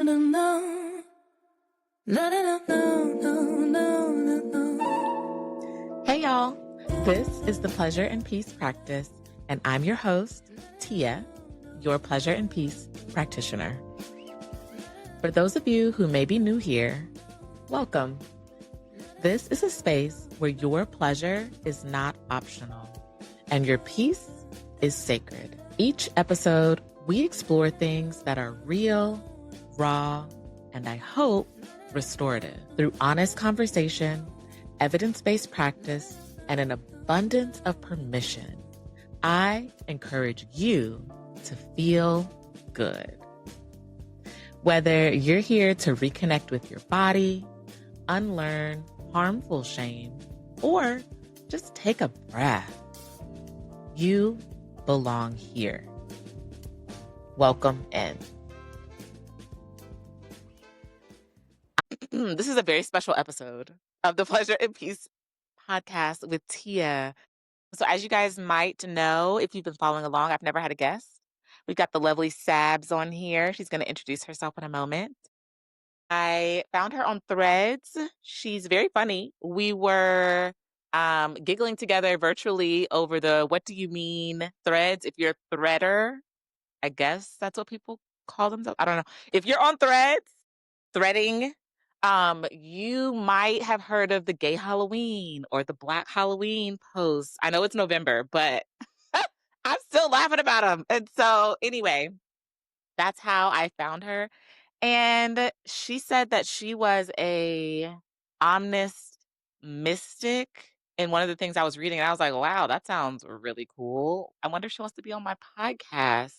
no, no. No, no, no, no, no, no, no. Hey y'all, this is the Pleasure and Peace Practice, and I'm your host, Tia, your Pleasure and Peace practitioner. For those of you who may be new here, welcome. This is a space where your pleasure is not optional and your peace is sacred. Each episode, we explore things that are real, raw, and I hope restorative. Through honest conversation, evidence-based practice, and an abundance of permission, I encourage you to feel good. Whether you're here to reconnect with your body, unlearn harmful shame, or just take a breath, you belong here. Welcome in. This is a very special episode of the Pleasure and Peace podcast with Tia. So as you guys might know, if you've been following along, I've never had a guest. We've got the lovely Sabs on here. She's going to introduce herself in a moment. I found her on Threads. She's very funny. We were giggling together virtually over the What Do You Mean threads. If you're a threader, I guess that's what people call themselves. I don't know. If you're on Threads, threading, you might have heard of the gay Halloween or the Black Halloween posts. I know it's November, but I'm still laughing about them. And so anyway, that's how I found her. And she said that she was a omnist mystic. And one of the things I was reading, and I was like, wow, that sounds really cool. I wonder if she wants to be on my podcast.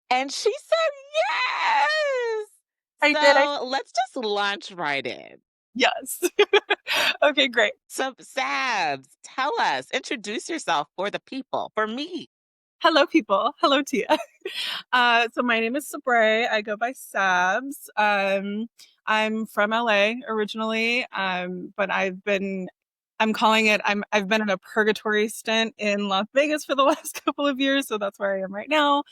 And she said yes. I did. Let's just launch right in. Yes. Okay, great. So, Sabs, tell us, introduce yourself for the people, for me. Hello, people. Hello, Tia. So my name is Sabre. I go by Sabs. I'm from LA originally, but I've been in a purgatory stint in Las Vegas for the last couple of years, so that's where I am right now.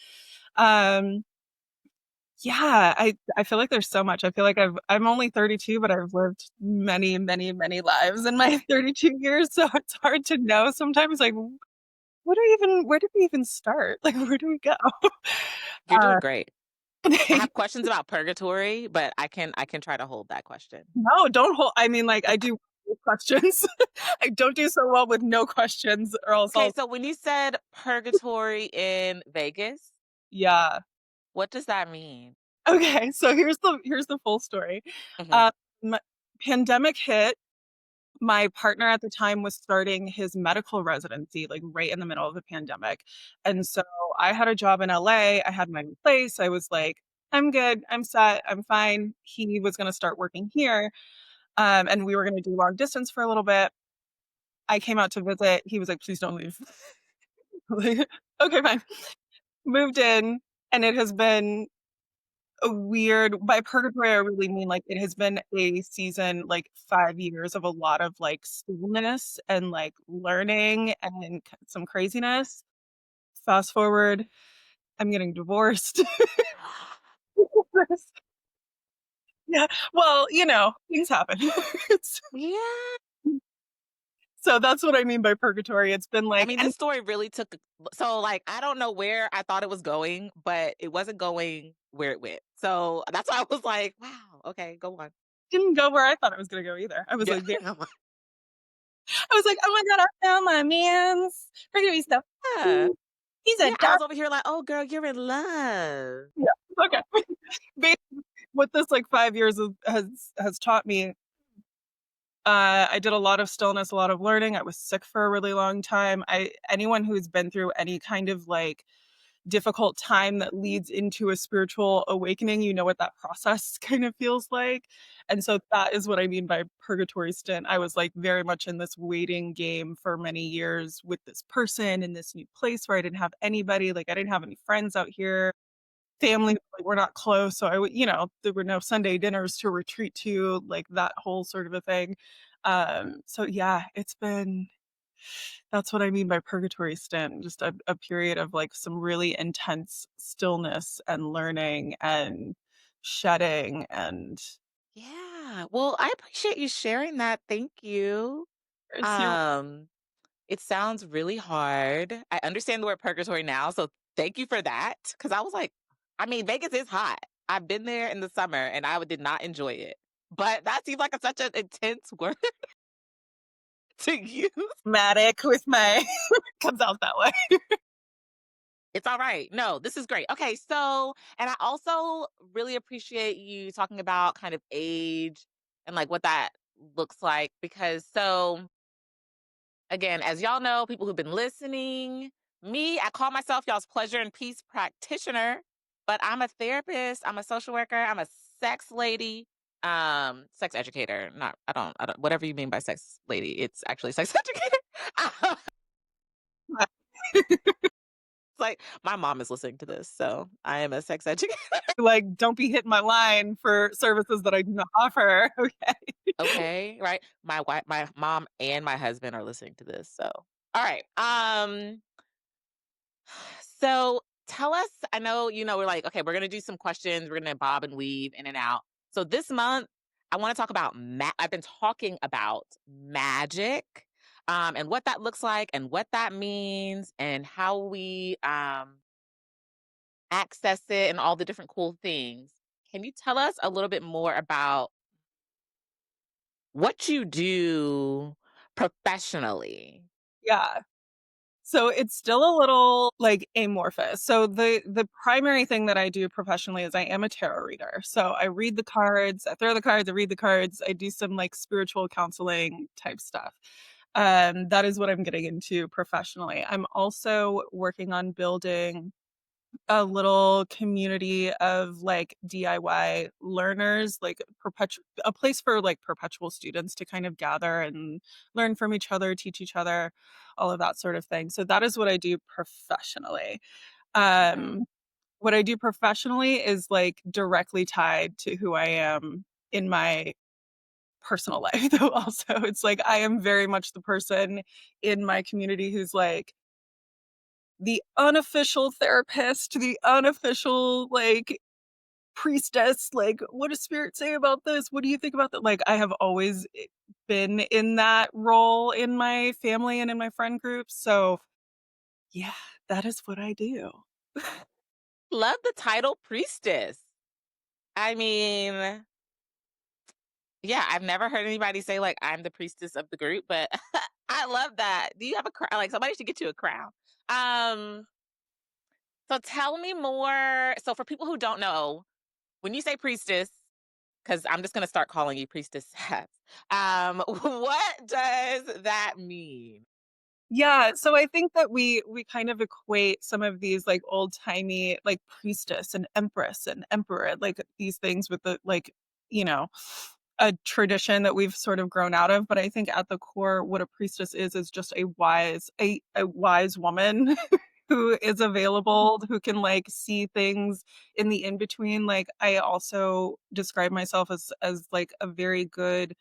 Yeah, I feel like there's so much. I feel like I'm only 32, but I've lived many, many, many lives in my 32 years, so it's hard to know sometimes, like, where did we even start? Like, where do we go? You're doing great. I have questions about purgatory, but I can try to hold that question. No, don't hold. I mean, like, I do questions. I don't do so well with no questions, or else Okay, so when you said purgatory in Vegas, yeah. what does that mean? Okay, so here's the full story. Pandemic hit. My partner at the time was starting his medical residency, like right in the middle of the pandemic. And so I had a job in LA. I had my own place. I was like, I'm good. I'm set. I'm fine. He was going to start working here. And we were going to do long distance for a little bit. I came out to visit. He was like, please don't leave. Like, okay, fine. Moved in, and it has been a weird, by purgatory, I really mean like it has been a season, like 5 years of a lot of like stillness and like learning and some craziness. Fast forward, I'm getting divorced. Yeah, well, things happen. Yeah. So that's what I mean by purgatory. It's been like, I mean, this story really like, I don't know where I thought it was going, but it wasn't going where it went. So that's why I was like, wow, okay, go on. Didn't go where I thought it was going to go either. I was like, oh my God, I found my man's purgatory stuff. Yeah. He's a I was over here like, oh girl, you're in love. Yeah. Okay. Basically, what this like 5 years has taught me, I did a lot of stillness, a lot of learning. I was sick for a really long time. Anyone who's been through any kind of like difficult time that leads into a spiritual awakening, you know what that process kind of feels like. And so that is what I mean by purgatory stint. I was like very much in this waiting game for many years with this person in this new place where I didn't have anybody. Like I didn't have any friends out here. Family, like, we're not close. So I would, there were no Sunday dinners to retreat to, like that whole sort of a thing. So yeah, that's what I mean by purgatory stint, just a period of like some really intense stillness and learning and shedding and Yeah. Well, I appreciate you sharing that. Thank you. it's your Um, it sounds really hard. I understand the word purgatory now, so thank you for that. Because I was like, I mean, Vegas is hot. I've been there in the summer and did not enjoy it. But that seems like such an intense word to use. matic with my comes out that way. It's all right. No, this is great. Okay, so, and I also really appreciate you talking about kind of age and like what that looks like because again, as y'all know, people who've been listening, I call myself y'all's pleasure and peace practitioner, but I'm a therapist, I'm a social worker, I'm a sex lady, sex educator. Not, I don't, whatever you mean by sex lady, it's actually sex educator. It's like my mom is listening to this, so I am a sex educator. Like, don't be hitting my line for services that I do not offer. Okay. Okay, right? My mom and my husband are listening to this, so all right. So tell us, I know, we're like, okay, we're going to do some questions. We're going to bob and weave in and out. So this month, I want to talk about, I've been talking about magic and what that looks like and what that means and how we access it and all the different cool things. Can you tell us a little bit more about what you do professionally? Yeah. So it's still a little like amorphous. So the primary thing that I do professionally is I am a tarot reader. So I read the cards, I throw the cards, I read the cards, I do some like spiritual counseling type stuff. That is what I'm getting into professionally. I'm also working on building a little community of like DIY learners, like a place for like perpetual students to kind of gather and learn from each other, teach each other, all of that sort of thing. So that is what I do professionally. Okay. What I do professionally is like directly tied to who I am in my personal life though also. It's like I am very much the person in my community who's like the unofficial therapist, the unofficial like priestess, like, what does spirit say about this? What do you think about that? Like, I have always been in that role in my family and in my friend groups. So, yeah, that is what I do. Love the title priestess. I mean, yeah, I've never heard anybody say like I'm the priestess of the group, but I love that. Do you have a crown? Like somebody should get you a crown. Um, so tell me more. So for people who don't know, when you say priestess, because I'm just gonna start calling you priestess Sabs, what does that mean? Yeah, so I think that we kind of equate some of these like old-timey like priestess and empress and emperor, like these things with the like, you know, a tradition that we've sort of grown out of. But I think at the core, what a priestess is just a wise woman who is available, who can like see things in the in between. Like I also describe myself as like a very good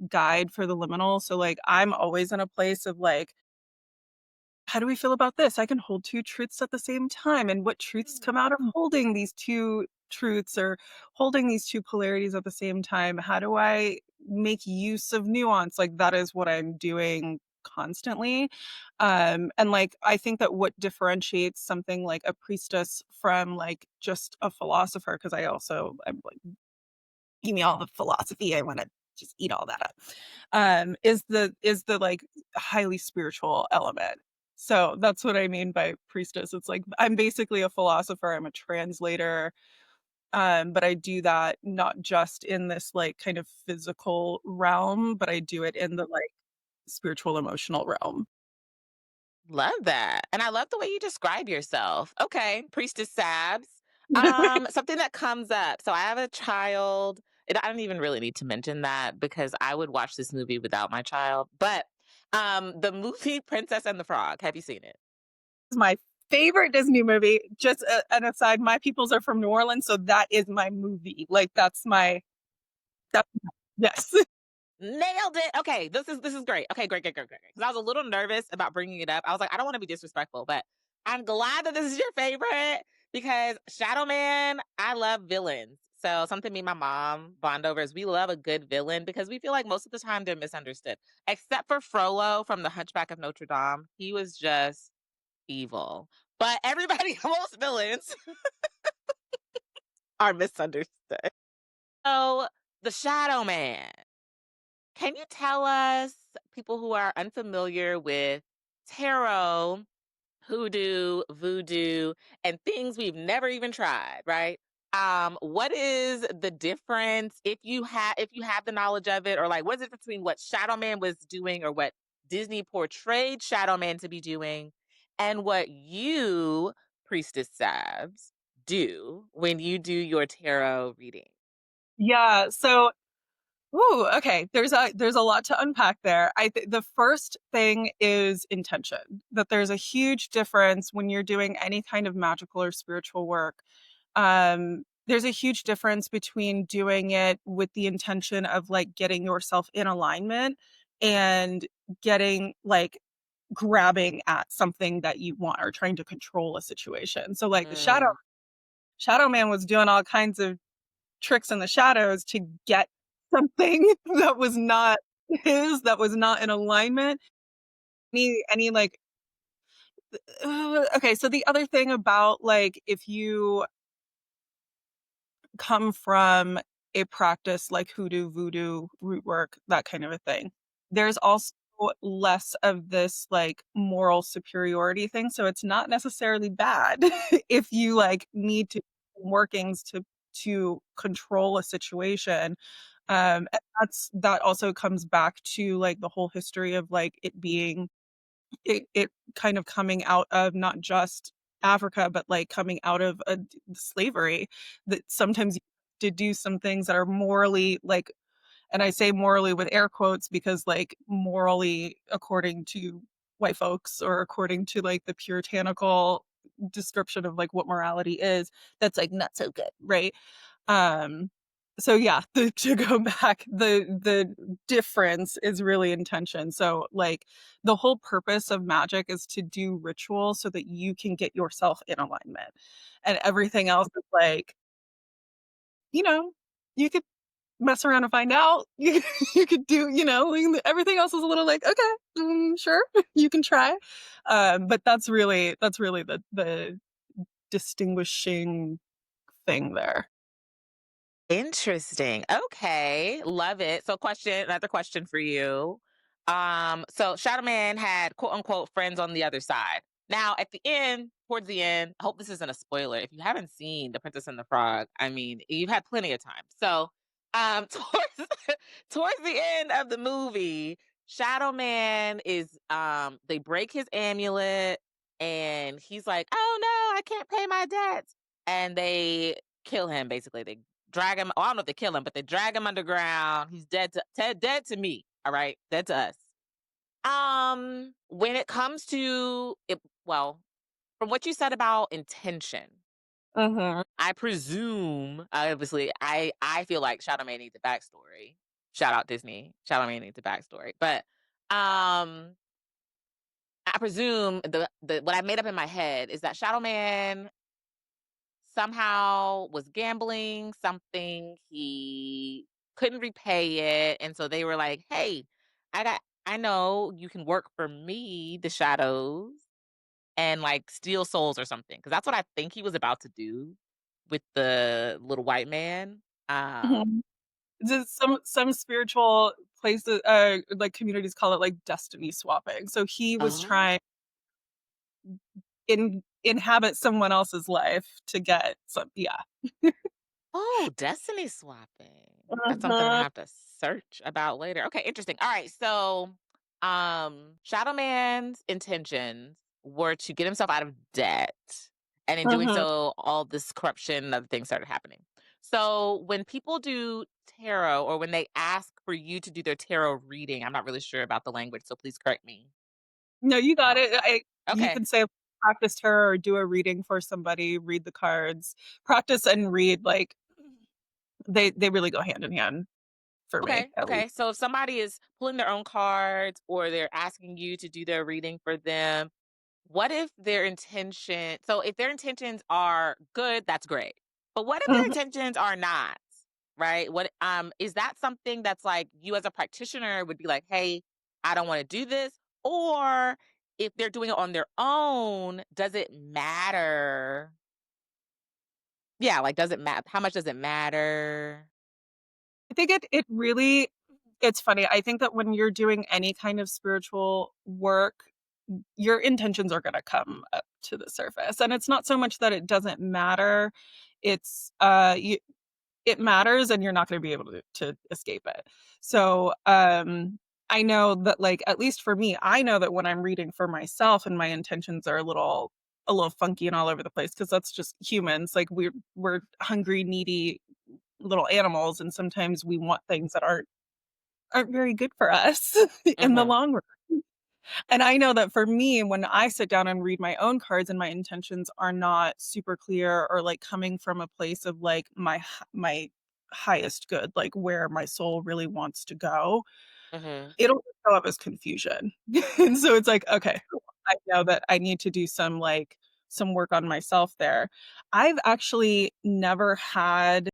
guide for the liminal. So like I'm always in a place of like, how do we feel about this? I can hold two truths at the same time. And what truths come out of holding these two truths or holding these two polarities at the same time? How do I make use of nuance? Like that is what I'm doing constantly. And like I think that what differentiates something like a priestess from like just a philosopher, because I'm like, give me all the philosophy. I want to just eat all that up. Is the like highly spiritual element. So that's what I mean by priestess. It's like I'm basically a philosopher, I'm a translator. But I do that not just in this like kind of physical realm, but I do it in the like spiritual emotional realm. Love that. And I love the way you describe yourself. Okay, priestess Sabs. Something that comes up. So I have a child. I don't even really need to mention that because I would watch this movie without my child. But the movie Princess and the Frog, have you seen it? It's my favorite Disney movie. Just an aside, my peoples are from New Orleans, so that is my movie. Like that's yes. Nailed it. Okay, this is great. Okay, great, great, great, great. Because I was a little nervous about bringing it up. I was like, I don't want to be disrespectful, but I'm glad that this is your favorite because Shadow Man, I love villains. So something me and my mom bond over is we love a good villain because we feel like most of the time they're misunderstood. Except for Frollo from The Hunchback of Notre Dame. He was just evil. But everybody, most villains are misunderstood. So the Shadow Man. Can you tell us, people who are unfamiliar with tarot, hoodoo, voodoo, and things we've never even tried, right? What is the difference if you have the knowledge of it, or like what's it between what Shadow Man was doing or what Disney portrayed Shadow Man to be doing, and what you, Priestess Sabs, do when you do your tarot reading? Yeah. So, ooh, okay. There's a lot to unpack there. The first thing is intention. That there's a huge difference when you're doing any kind of magical or spiritual work. There's a huge difference between doing it with the intention of like getting yourself in alignment and getting like grabbing at something that you want or trying to control a situation. So like the Mm, shadow man was doing all kinds of tricks in the shadows to get something that was not his, that was not in alignment. Any like okay, so the other thing about like if you come from a practice like hoodoo, voodoo, root work, that kind of a thing. There's also less of this like moral superiority thing. So it's not necessarily bad if you like need to workings to control a situation. And that also comes back to like the whole history of like it being it kind of coming out of not just Africa, but like coming out of slavery, that sometimes you have to do some things that are morally like, and I say morally with air quotes because like morally according to white folks or according to like the puritanical description of like what morality is, that's like not so good, right? Um, so yeah, to go back, the difference is really intention. So like the whole purpose of magic is to do ritual so that you can get yourself in alignment. And everything else is like, you know, you could mess around and find out. You could do, everything else is a little like, okay, sure, you can try. But that's really the distinguishing thing there. interesting. Okay, love it. So another question for you. So Shadow Man had quote unquote friends on the other side. Now at the end, towards the end, I hope this isn't a spoiler. If you haven't seen The Princess and the Frog, I mean, you've had plenty of time. So towards the end of the movie, Shadow Man is they break his amulet and he's like, "Oh no, I can't pay my debts." And they kill him basically. They drag him. Oh, I don't know if they kill him, but they drag him underground. He's dead to me. All right, dead to us. When it comes to it, well, from what you said about intention, Mhm. I presume, obviously, I feel like Shadow Man needs a backstory. Shout out Disney. Shadow Man needs a backstory, but um, I presume the what I made up in my head is that Shadow Man somehow was gambling something, he couldn't repay it, and so they were like, "Hey, I know you can work for me, the shadows, and like steal souls or something." Because that's what I think he was about to do with the little white man. Mhm. Just some spiritual places, like communities call it like destiny swapping. So he was Oh. trying inhabit someone else's life to get some, yeah. Oh, destiny swapping. That's something I Mhm. have to search about later. Okay, interesting. All right, so Shadow Man's intentions were to get himself out of debt. And in doing Mhm. so, all this corruption and other things started happening. So when people do tarot or when they ask for you to do their tarot reading, I'm not really sure about the language, so please correct me. No, you got No. it. You Okay. can say practice tarot or do a reading for somebody, read the cards. Practice and read, like, they really go hand in hand for me, Okay, at least. okay. So if somebody is pulling their own cards or they're asking you to do their reading for them, what if their intentions are good, that's great. But what if their Mhm. intentions are not, right? What is that something that's like you as a practitioner would be like, "Hey, I don't want to do this," or if they're doing it on their own, does it matter? Yeah, like does it matter? How much does it matter? I think it really it's funny. I think that when you're doing any kind of spiritual work, your intentions are gonna come up to the surface. And it's not so much that it doesn't matter, it's, it matters and you're not gonna be able to escape it. So, I know that, like, at least for me, I know that when I'm reading for myself and my intentions are a little funky and all over the place because that's just humans. Like, we're hungry, needy little animals, and sometimes we want things that aren't very good for us in the Mhm. long run. And I know that for me, when I sit down and read my own cards and my intentions are not super clear or like coming from a place of like my highest good, like where my soul really wants to go, Mhm. it'll just show up as confusion. And so it's like, okay, cool. I know that I need to do some work on myself there. I've actually never had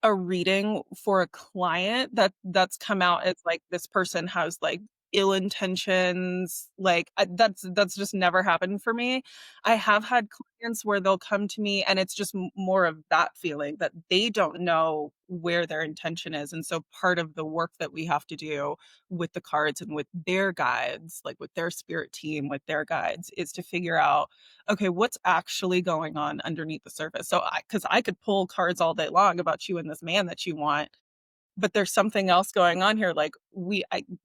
a reading for a client that's come out as, like, this person has, like, ill intentions, like, that's just never happened for me. I have had clients where they'll come to me and it's just more of that feeling that they don't know where their intention is, and so part of the work that we have to do with the cards and with their guides, like, with their spirit team, with their guides, is to figure out, okay, what's actually going on underneath the surface? So because I could pull cards all day long about you and this man that you want, but there's something else going on here. Like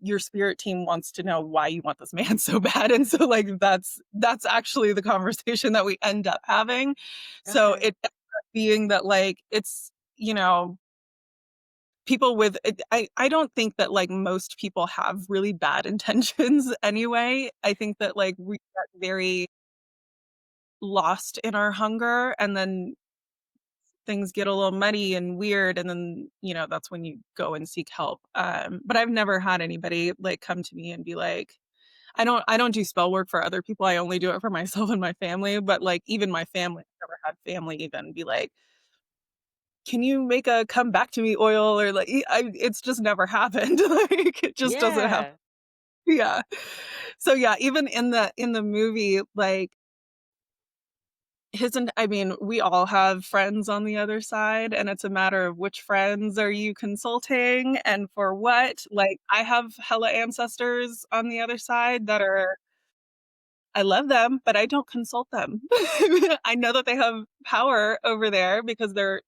your spirit team wants to know why you want this man so bad. And so like that's actually the conversation that we end up having. So Okay. it ends up being that like it's, people with I don't think that like most people have really bad intentions anyway. I think that like we get very lost in our hunger and then things get a little muddy and weird and then that's when you go and seek help. But I've never had anybody like come to me and be like, I don't do spell work for other people. I only do it for myself and my family, but like even my family, I've never had family even be like, can you make a come back to me oil or like it's just never happened. Like it just doesn't happen. Yeah. Yeah. So yeah, even in the movie, like I mean, we all have friends on the other side, and it's a matter of which friends are you consulting and for what. Like, I have hella ancestors on the other side that are I love them, but I don't consult them. I know that they have power over there because I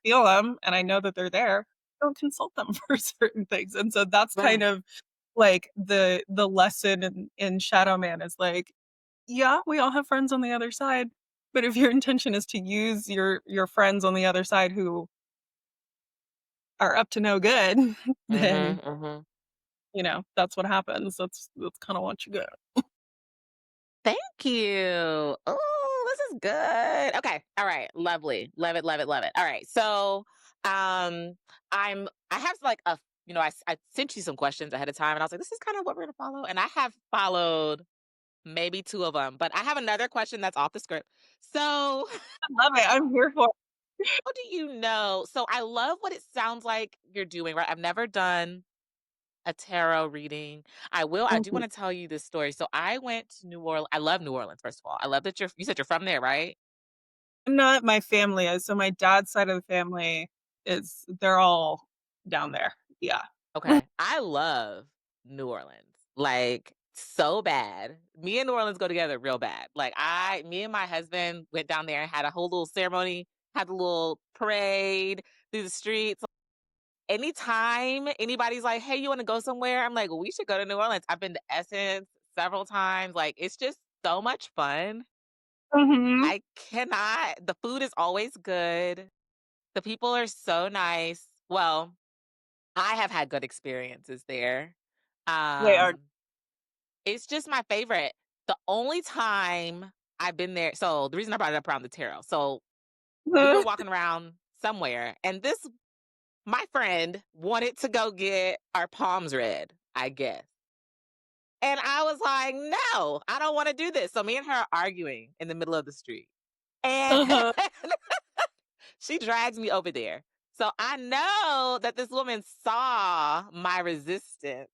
feel them and I know that they're there. I don't consult them for certain things. And so that's kind Right. of like the lesson in Shadow Man is like, yeah, we all have friends on the other side, but if your intention is to use your friends on the other side who are up to no good, then, Mhm. Mhm. that's what happens. That's kinda what you get. Thank you. Oh, this is good. Okay. All right. Lovely. Love it. Love it. Love it. All right. So, I have like I sent you some questions ahead of time and I was like, this is kind of what we're going to follow. And I have followed maybe two of them, but I have another question that's off the script. So, I love it. I'm here for how do you know? So, I love what it sounds like you're doing, right? I've never done a tarot reading. I do Mhm. want to tell you this story. So I went to New Orleans. I love New Orleans, first of all. I love that you said you're from there, right? Not my family is, so my dad's side of the family they're all down there. Yeah. Okay. I love New Orleans. Like so bad. Me and New Orleans go together real bad. Like me and my husband went down there and had a whole little ceremony, had a little parade through the streets. Anytime anybody's like, "Hey, you want to go somewhere?" I'm like, "We should go to New Orleans." I've been to Essence several times. Like it's just so much fun. Mhm. I cannot. The food is always good. The people are so nice. Well, I have had good experiences there. They are Um, it's just my favorite. The only time I've been there, so the reason I brought it up around the tarot. So we were walking around somewhere, and my friend wanted to go get our palms read, I guess. And I was like, no, I don't want to do this. So me and her are arguing in the middle of the street. And Uh-huh. She drags me over there. So I know that this woman saw my resistance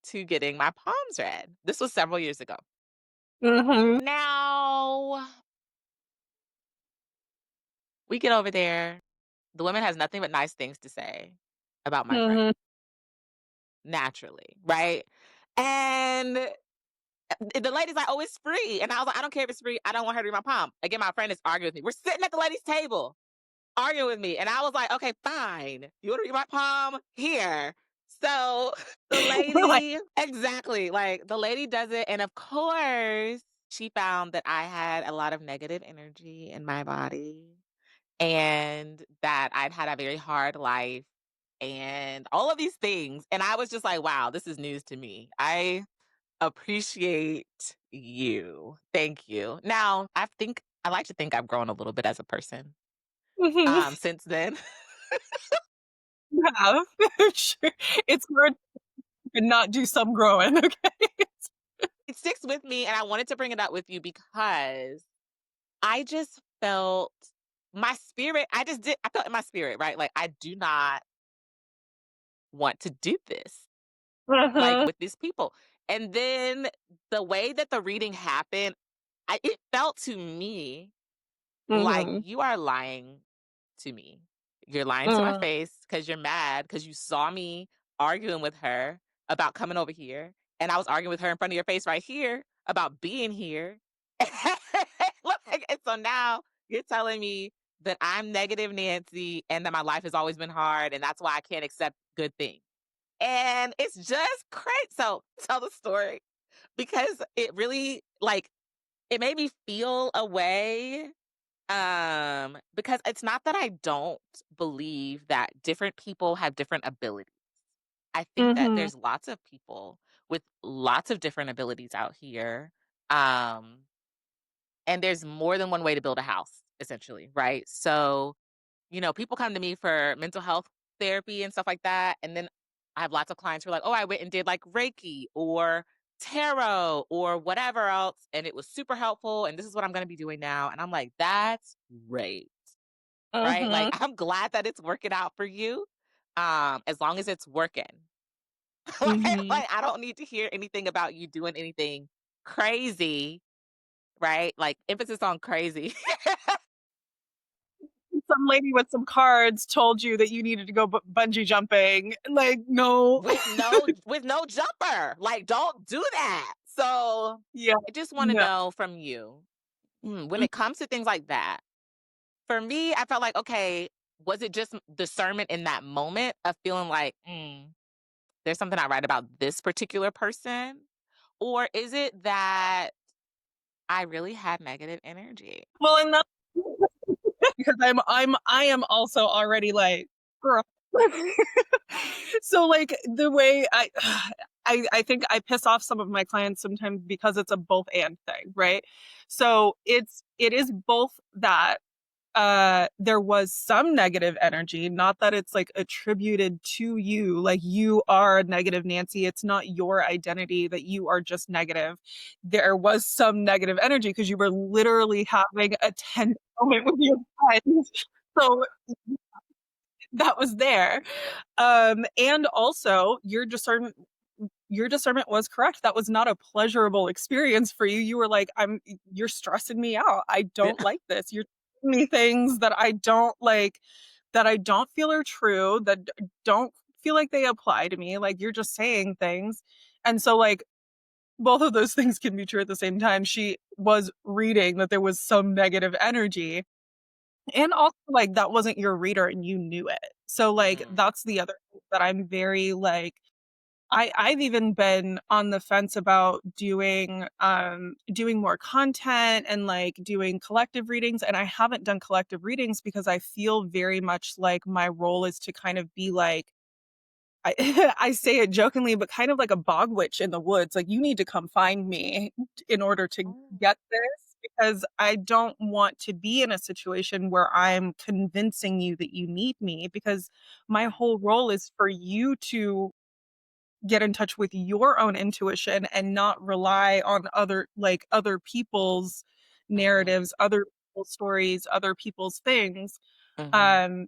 to getting my palms read. This was several years ago. Mhm. Now we get over there. The woman has nothing but nice things to say about my friend, Mhm. naturally, right? And the lady's like, oh, it's free. And I was like, I don't care if it's free. I don't want her to read my palm. Again, my friend is arguing with me. We're sitting at the lady's table arguing with me. And I was like, okay, fine. You want to read my palm? Here. So the We're like, lady, exactly, like the lady does it. And of course, she found that I had a lot of negative energy in my body and that I'd had a very hard life and all of these things. And I was just like, wow, this is news to me. I appreciate you. Thank you. Now, I like to think I've grown a little bit as a person mhm. since then. You have. Sure. It's hard to not do some growing, okay? It sticks with me and I wanted to bring it up with you because I just felt my spirit, I felt in my spirit, right? Like I do not want to do this like Mhm. with these people. And then the way that the reading happened, it felt to me like Mhm. you are lying to me. You're lying to my Mm. face because you're mad because you saw me arguing with her about coming over here. And I was arguing with her in front of your face right here about being here. Like, and so now you're telling me that I'm negative Nancy and that my life has always been hard and that's why I can't accept good things. And it's just crazy. So tell the story because it really like it made me feel a way because it's not that I don't believe that different people have different abilities. I think that Mhm. there's lots of people with lots of different abilities out here. Um, and there's more than one way to build a house, essentially, right? So, people come to me for mental health therapy and stuff like that. And then I have lots of clients who are like, oh, I went and did like Reiki or tarot or whatever else. And it was super helpful. And this is what I'm going to be doing now. And I'm like, that's great. Right? Like, Mhm. I'm glad that it's working out for you. As long as it's working. Mhm. Like, I don't need to hear anything about you doing anything crazy, right? Like, emphasis on crazy. Some lady with some cards told you that you needed to go bungee jumping. Like, no. with no jumper. Like, don't do that. So Yeah. I just want to No. know from you, when Mm. it comes to things like that, for me, I felt like, okay, was it just discernment in that moment of feeling like, there's something I write about this particular person? Or is it that I really had negative energy? Well, and that because I am also already like, girl. So like the way I think I piss off some of my clients sometimes because it's a both and thing, right? So it is both that there was some negative energy, not that it's like attributed to you, like you are a negative Nancy. It's not your identity that you are just negative. There was some negative energy because you were literally having a tense moment with your friends. So that was there. And also your discernment was correct. That was not a pleasurable experience for you. You were like, you're stressing me out. I Yeah. don't like this. You're telling me things that I don't like, that I don't feel are true, that don't feel like they apply to me. Like you're just saying things. And so like both of those things can be true at the same time. She was reading that there was some negative energy. And also like that wasn't your reader and you knew it. So like Mm, that's the other thing that I'm very like I've even been on the fence about doing more content and like doing collective readings, and I haven't done collective readings because I feel very much like my role is to kind of be like I I say it jokingly, but kind of like a bog witch in the woods. Like you need to come find me in order to mm, get this because I don't want to be in a situation where I'm convincing you that you need me because my right. whole role is for you to get in touch with your own intuition and not rely on other people's Mhm, narratives, other people's stories, other people's things. Mhm. um,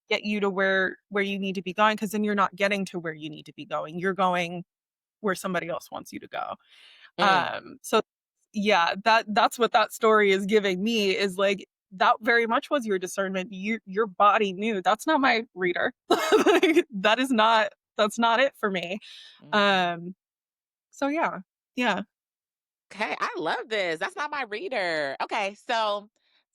get you to where you need to be going, because then you're not getting to where you need to be going. You're going where somebody else wants you to go. Mm. So yeah, that's what that story is giving me, is like that very much was your discernment. Your body knew that's not my reader. Like, that's not it for me. Mhm. Um, so yeah. Yeah. Okay, I love this. That's not my reader. Okay, so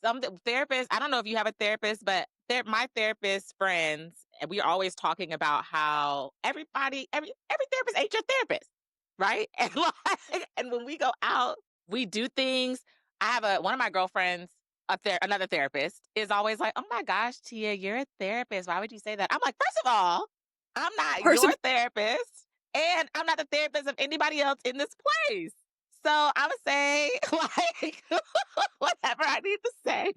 some therapists, I don't know if you have a therapist, but my therapist friends, and we're always talking about how every therapist ain't your therapist, right? And and when we go out, we do things. I have one of my girlfriends, another therapist, is always like, "Oh my gosh, Tia, you're a therapist. Why would you say that?" I'm like, first of all, I'm not your Person. therapist, and I'm not the therapist of anybody else in this place. So I would say, like, whatever I need to say.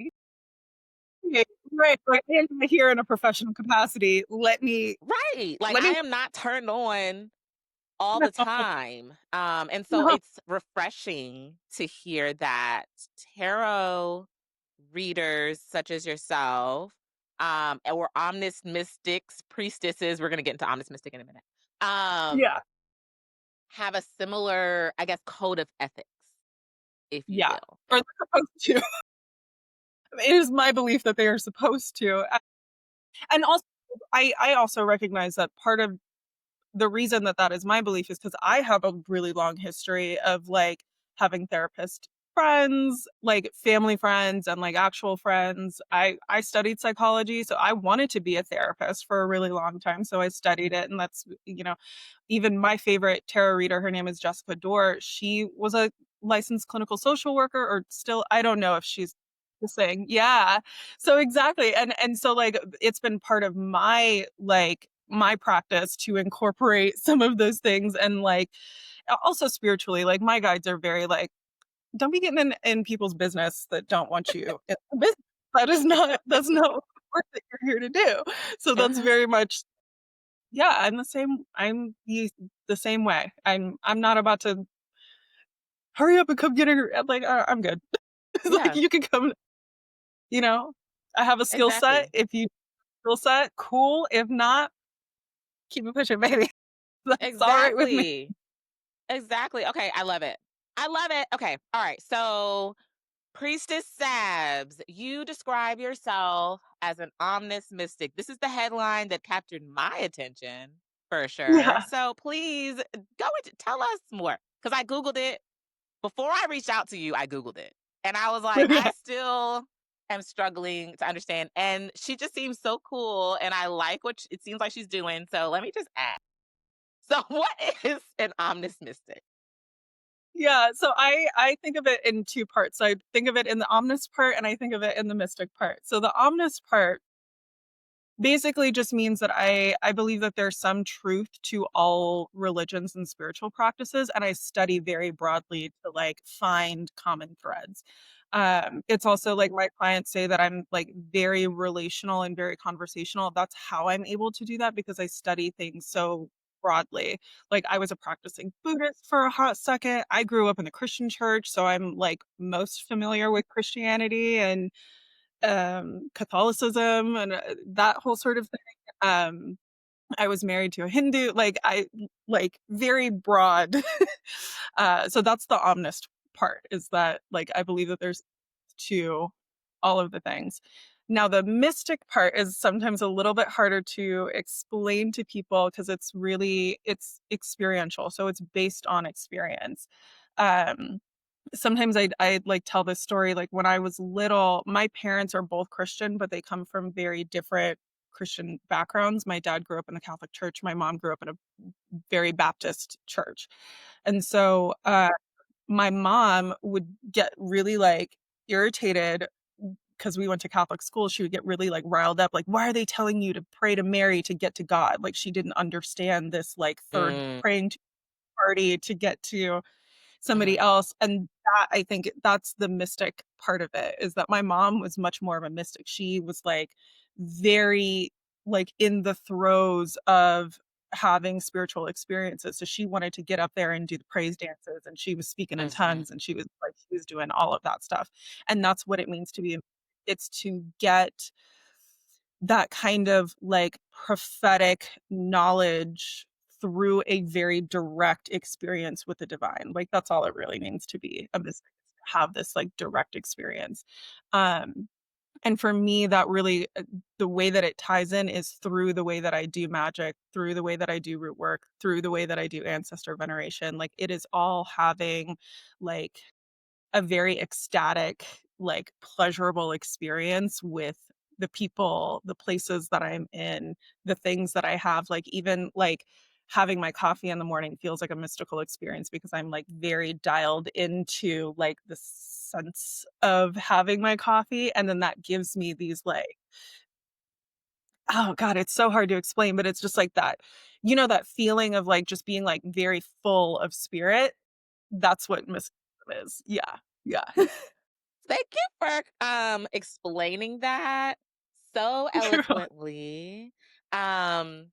Yeah, right. Like, I am here in a professional capacity. Right. Like, Let me I am not turned on all the time. And so no. it's refreshing to hear that tarot readers such as yourself, or omnist mystics, priestesses, we're going to get into omnist mystic in a minute, um, Yeah. have a similar, I guess, code of ethics, if you Yeah. will. Or they're supposed to. It is my belief that they are supposed to. And also, I also recognize that part of the reason that that is my belief is because I have a really long history of like having therapist friends, like family friends and like actual friends. I studied psychology, so I wanted to be a therapist for a really long time. So I studied it, and that's, even my favorite tarot reader, her name is Jessica Dorr. She was a licensed clinical social worker, or still, I don't know if she's the thing. Yeah. So exactly. And so like it's been part of my practice to incorporate some of those things, and like also spiritually, like my guides are very like, don't be getting in people's business that don't want you in the business. That's not what work that you're here to do. So that's Uh-huh. very much, yeah, I'm the same way. I'm not about to hurry up and come get her. I'm like, I'm good. It's like Yeah, you can come, you know, I have a skill set. exactly. If you skill set, cool. If not, keep it pushing, baby. That's all right with me. Exactly. Exactly. Okay, I love it. I love it. Okay. All right. So, Priestess Sabs, you describe yourself as an omnis mystic. This is the headline that captured my attention for sure. Yeah. So, please go into tell us more, cuz I googled it before I reached out to you. I googled it. And I was like, I Yeah. still am struggling to understand, and she just seems so cool, and I like what it seems like she's doing. So, let me just ask. So, what is an omnis mystic? Yeah, so I think of it in two parts. I think of it in the omnis part, and I think of it in the mystic part. So the omnis part basically just means that I believe that there's some truth to all religions and spiritual practices, and I study very broadly to like find common threads. It's also like my clients say that I'm like very relational and very conversational. That's how I'm able to do that, because I study things so broadly. Like I was a practicing Buddhist for a hot second. I grew up in the Christian church, so I'm like most familiar with Christianity and Catholicism and that whole sort of thing. I was married to a Hindu, like I like very broad. So that's the omnist part, is that like I believe that there's to all of the things. Now the mystic part is sometimes a little bit harder to explain to people, because it's experiential. So it's based on experience. Um Sometimes I'd like tell this story, like when I was little, my parents are both Christian, but they come from very different Christian backgrounds. My dad grew up in the Catholic Church, my mom grew up in a very Baptist church. And so my mom would get really like irritated because we went to Catholic school. She would get really like riled up, like, why are they telling you to pray to Mary to get to God? Like she didn't understand this like third Mm, praying to party to get to somebody mhm, else. And that, I think that's the mystic part of it, is that my mom was much more of a mystic. She was like very like in the throes of having spiritual experiences. So she wanted to get up there and do the praise dances, and she was speaking in mhm, tongues, and she was doing all of that stuff. And that's what it means to be, it's to get that kind of like prophetic knowledge through a very direct experience with the divine. Like that's all it really means to be a mystic, have this like direct experience. Um, and for me, that really, the way that it ties in is through the way that I do magic, through the way that I do root work, through the way that I do ancestor veneration. Like it is all having like a very ecstatic, like pleasurable experience with the people, the places that I'm in, the things that I have, like even like having my coffee in the morning feels like a mystical experience because I'm like very dialed into like the sense of having my coffee. And then that gives me these like, oh God, it's so hard to explain, but it's just like that, you know, that feeling of like just being like very full of spirit. That's what mysticism is. Yeah. Yeah. Thank you for explaining that so eloquently. Um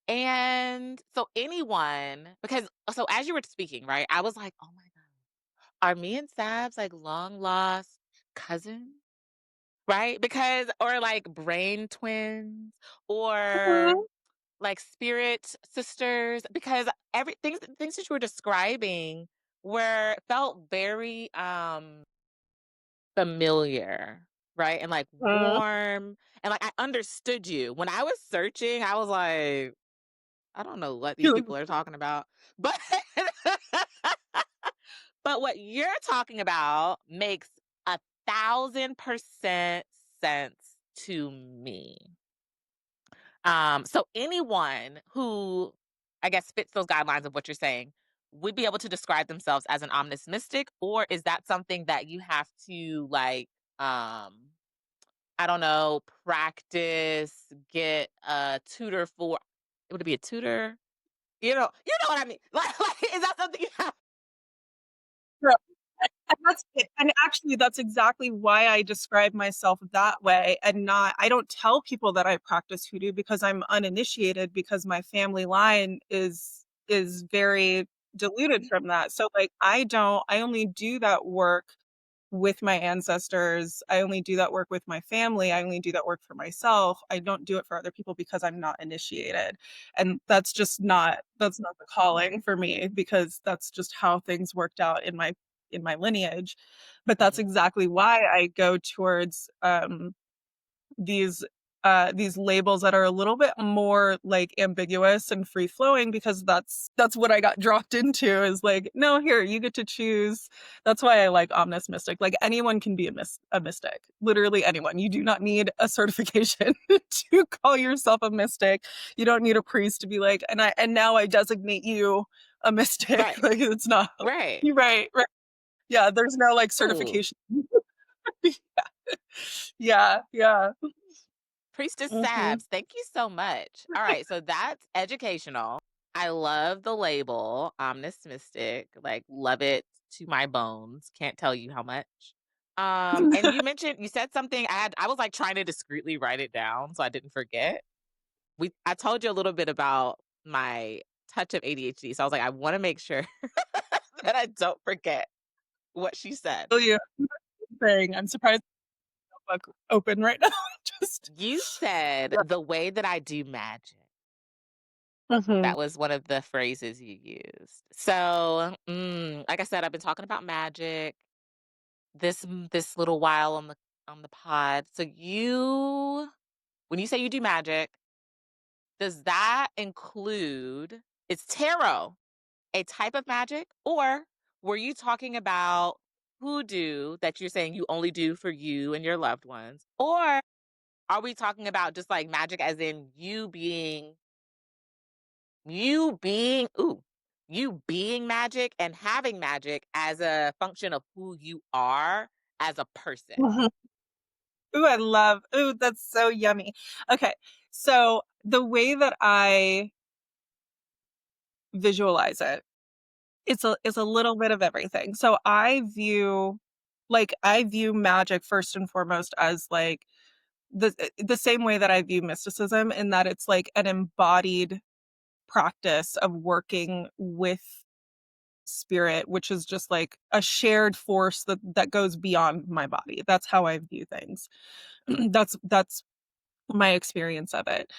and so anyone, because so as you were speaking, right, I was like, oh my God, are me and Sabs like long lost cousins? Right? Because or like brain twins or Mhm. like spirit sisters, because every things that you were describing were felt very familiar, right? And like Mm. warm. And like I understood you. When I was searching, I was like, I don't know what these You're like, people are talking about. But but what you're talking about makes 1,000% sense to me. So anyone who I guess fits those guidelines of what you're saying would be able to describe themselves as an omnis mystic, or is that something that you have to like I don't know, practice, get a tutor for? Would it be a tutor? You know what I mean. Like is that something you have? right. And that's it. And actually, that's exactly why I describe myself that way. And not, I don't tell people that I practice hoodoo because I'm uninitiated because my family line is very diluted from that. So like I only do that work with my ancestors. I only do that work with my family. I only do that work for myself. I don't do it for other people because I'm not initiated. And that's not the calling for me because that's just how things worked out in my lineage. But that's Mhm. exactly why I go towards these these labels that are a little bit more like ambiguous and free flowing because that's what I got dropped into is like, no, here you get to choose. That's why I like omnis mystic. Like anyone can be a mystic, literally anyone. You do not need a certification to call yourself a mystic. You don't need a priest to be like, and now I designate you a mystic. Right. Like it's not. Right. You're right, right. Yeah, there's no like Ooh. certification. Yeah, yeah. Priestess Hmm. Sabs, thank you so much. All right, so that's educational. I love the label, Omnis Mystic. Like, love it to my bones. Can't tell you how much. And you said something. I was like trying to discreetly write it down so I didn't forget. I told you a little bit about my touch of ADHD, so I was like, I want to make sure that I don't forget what she said. Feel you. Thing. I'm surprised the book open right now. Just You said yeah. the way that I do magic. Mhm. That was one of the phrases you used. So, like I said, I've been talking about magic this little while on the pod. So when you say you do magic, does that include it's tarot, a type of magic, or were you talking about hoodoo that you're saying you only do for you and your loved ones, or are we talking about just like magic as in you being ooh you being magic and having magic as a function of who you are as a person? Mhm. Ooh, I love. Ooh, that's so yummy. Okay. So the way that I visualize it, it's a little bit of everything. So I view magic first and foremost as like the same way that I view mysticism in that it's like an embodied practice of working with spirit, which is just like a shared force that goes beyond my body. That's how I view things. That's my experience of it.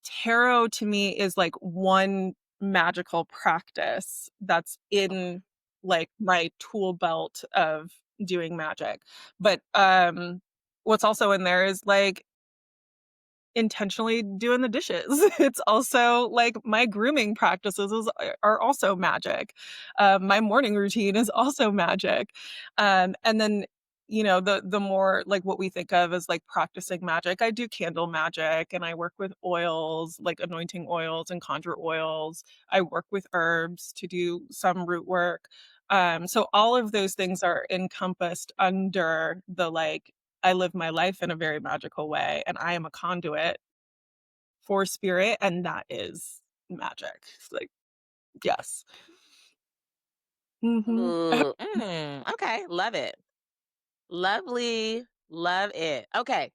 Tarot to me is like one magical practice that's in like my tool belt of doing magic. But what's also in there is like intentionally doing the dishes. It's also like my grooming practices are also magic. My morning routine is also magic. And then the more like what we think of as like practicing magic, I do candle magic and I work with oils like anointing oils and conjure oils. I work with herbs to do some root work. So all of those things are encompassed under the like I live my life in a very magical way and I am a conduit for spirit, and that is magic. It's like, yes. Mhm. Ooh, okay, love it. Lovely, love it. Okay,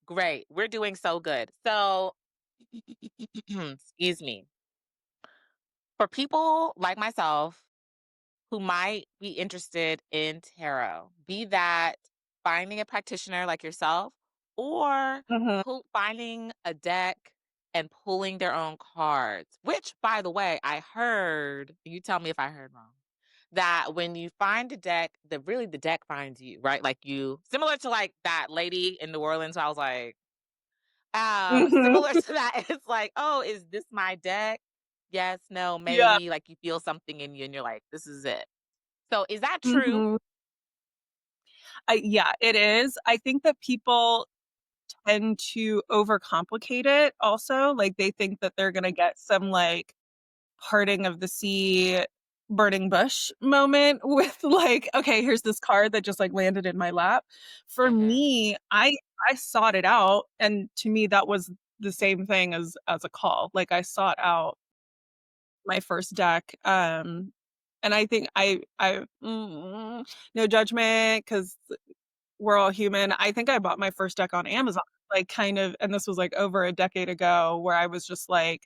great. We're doing so good. So, excuse me. For people like myself who might be interested in tarot, be that finding a practitioner like yourself or Mhm. finding a deck and pulling their own cards, which, by the way, I heard, you tell me if I heard wrong, that when you find a deck, the deck finds you, right? Like you, similar to like that lady in New Orleans, I was like, Mhm. similar to that, it's like, "Oh, is this my deck? Yes, no, Yeah. maybe." Like, you feel something in you and you're like, "This is it." So, is that true? Mhm. Yeah, it is. I think that people tend to overcomplicate it also, like, they think that they're gonna get some, like, parting of the sea, burning bush moment with, like, "Okay, here's this card that just, like, landed in my lap." For Mhm. me, I sought it out, and to me, that was the same thing as a call. Like, I sought out my first deck, and I think no judgment because 'cause we're all human. I think I bought my first deck on Amazon, like, kind of and this was, like, over a decade ago where I was just like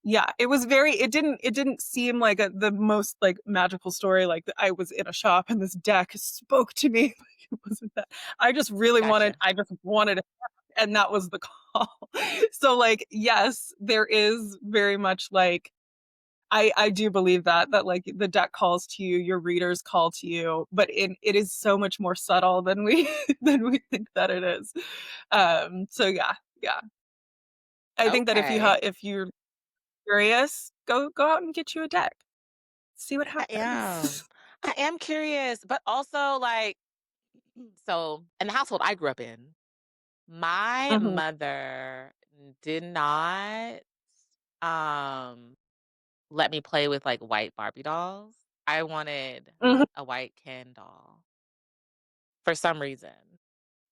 yeah, it didn't seem like the most, like, magical story, like, I was in a shop and this deck spoke to me, like, it wasn't that. Gotcha. I just wanted it, and that was the call. So, like, yes, there is very much, like I do believe that, like, the deck calls to you, your readers call to you, but it is so much more subtle than we than we think that it is. So yeah, yeah. I think that Okay. if you're curious, go out and get you a deck. See what I am. happens. I am curious, but also, like, so in the household I grew up in, my Mhm, mother did not, um, let me play with, like, white Barbie dolls. I wanted mhm. a white Ken doll for some reason.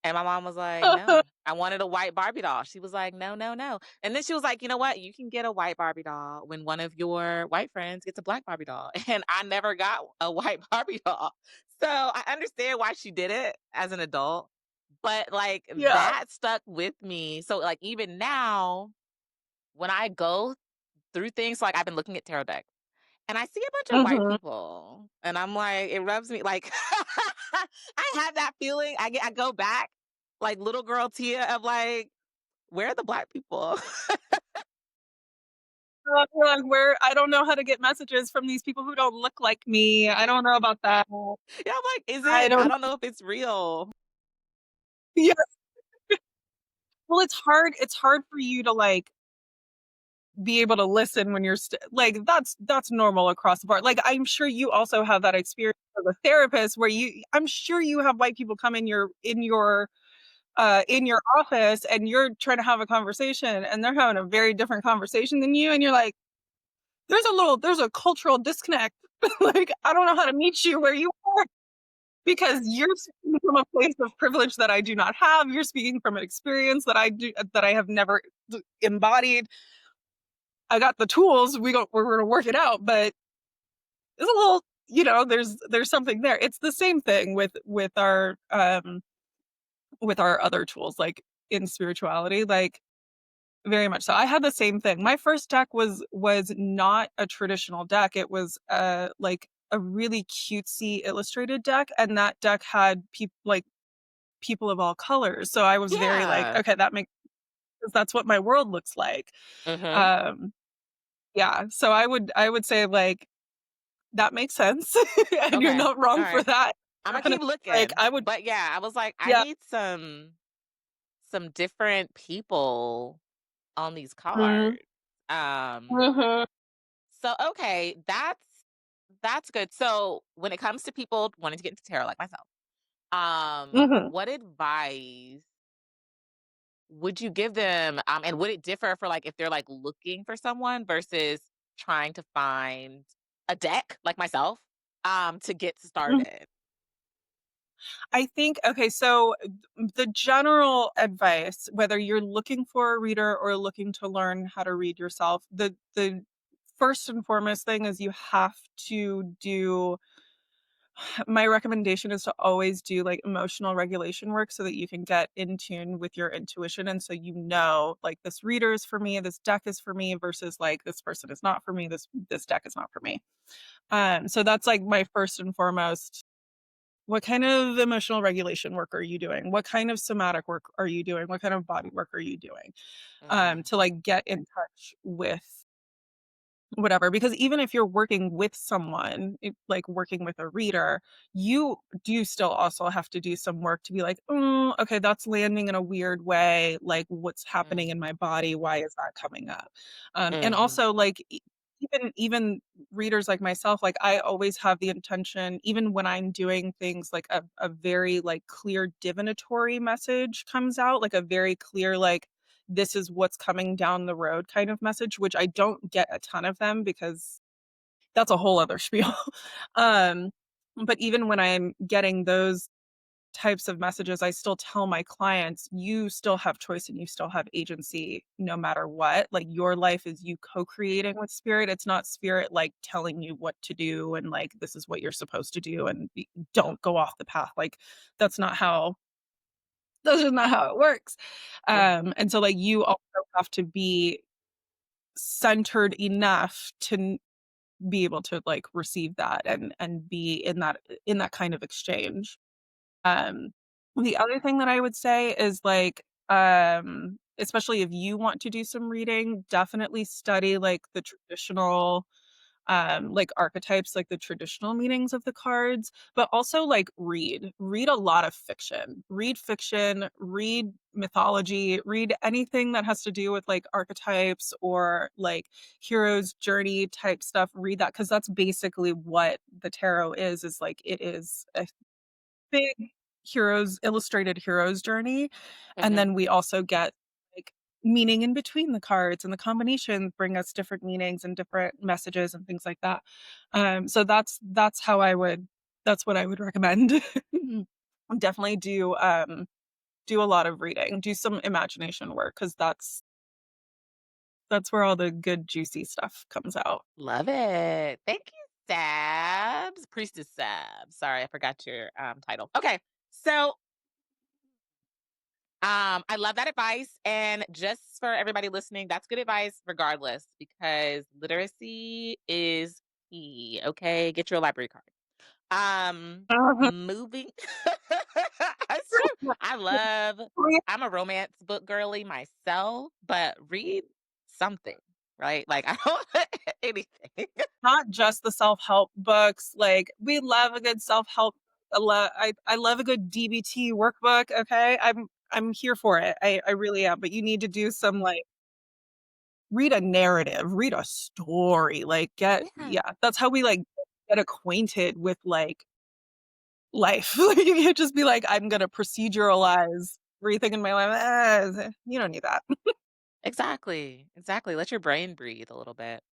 And my mom was like, "No, I wanted a white Barbie doll." She was like, "No, no, no." And then she was like, "You know what? You can get a white Barbie doll when one of your white friends gets a black Barbie doll." And I never got a white Barbie doll. So I understand why she did it as an adult, but like Yeah. that stuck with me. So like even now, when I go through things, like I've been looking at tarot decks and I see a bunch of white Mhm. people, and I'm like, it rubs me like I have that feeling. I go back like little girl Tia of like, where are the black people? You're like, "Where I don't know how to get messages from these people who don't look like me. I don't know about that. Yeah, I'm like, is I it? I don't don't know if it's real. Yeah. Well, it's hard for you to, like, be able to listen when you're like, that's normal across the board. Like, I'm sure you also have that experience as a therapist where I'm sure you have white people come in your office and you're trying to have a conversation and they're having a very different conversation than you and you're like, there's a cultural disconnect. Like, I don't know how to meet you where you are because you're speaking from a place of privilege that I do not have. You're speaking from an experience that I have never embodied. I got the tools. We're going to work it out, but it's a little, there's something there. It's the same thing with our other tools, like in spirituality, like very much so. I had the same thing. My first deck was not a traditional deck. It was like a really cutesy illustrated deck, and that deck had people like people of all colors. So I was very like, Yeah. okay, that makes 'cause that's what my world looks like. Mhm. Um, yeah, so I would say, like, that makes sense, and you're Okay. not wrong for Alright. that. Imma keep Definitely, like, looking. I would But yeah, I was like, I yeah. need some different people on these Mhm. cards. Um, Mhm. so okay, that's good. So when it comes to people wanting to get into tarot like myself, Mhm. what advice would you give them? And would it differ for like if they're like looking for someone versus trying to find a deck like myself to get Mhm. started? I think okay, so the general advice, whether you're looking for a reader or looking to learn how to read yourself, the first and foremost thing is you have to do my recommendation is to always do like emotional regulation work so that you can get in tune with your intuition. And so, like this reader is for me, this deck is for me versus like this person is not for me, this deck is not for me. So that's like my first and foremost. What kind of emotional regulation work are you doing? What kind of somatic work are you doing? What kind of body work are you doing? Hmm. To like get in touch with whatever, because even if you're working with someone, like working with a reader, you do still also have to do some work to be like, "Mm, okay, that's landing in a weird way. Like, what's happening in my body? Why is that coming up?" And Hmm. also, like, even readers like myself, like I always have the intention, even when I'm doing things like a very like clear divinatory message comes out, like a very clear like this is what's coming down the road kind of message, which I don't get a ton of them because that's a whole other spiel. Um, but even when I'm getting those types of messages, I still tell my clients, you still have choice and you still have agency no matter what. Like your life is you co-creating with spirit. It's not spirit like telling you what to do and like this is what you're supposed to do and don't go off the path. Like that's not how that's just not how it works. And so like you also have to be centered enough to be able to like receive that and be in that kind of exchange. Um, the other thing that I would say is like, especially if you want to do some reading, definitely study like the traditional like archetypes, like the traditional meanings of the cards, but also like read a lot of fiction, read mythology, read anything that has to do with like archetypes or like hero's journey type stuff. Read that because that's basically what the tarot is like it is a big illustrated hero's journey, and Hmm. then we also get, like, meaning in between the cards, and the combinations bring us different meanings and different messages and things like that. So that's how I would that's what I would recommend. Definitely do a lot of reading, do some imagination work because that's where all the good juicy stuff comes out. Love it. Thank you, Sabs. Priestess Sabs. Sorry, I forgot your title. Okay. So I love that advice. And just for everybody listening, that's good advice regardless, because literacy is key. Okay. Get your library card. Mhm. Moving. That's true. I love, I'm a romance book girly myself, but read something, right? Like I don't anything. Not just the self-help books, like, we love a good self-help I love a good DBT workbook, okay? I'm here for it, I really am, but you need to do some, like read a narrative, read a story, like, Yeah. that's how we, like, get acquainted with, like, life. Like, you can't just be like, "I'm gonna proceduralize everything in my life." You don't need that. Exactly. Exactly. Let your brain breathe a little bit.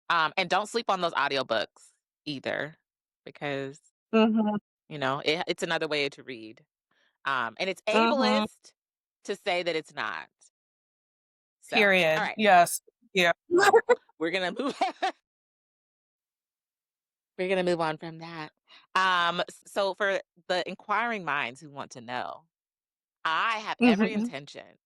And don't sleep on those audiobooks either, because Mhm, it's another way to read. And it's mhm. ableist to say that it's not. So, all Period. right, Yes. Yeah. we're gonna move. We're gonna move on from that. So for the inquiring minds who want to know, I have every Mhm. intention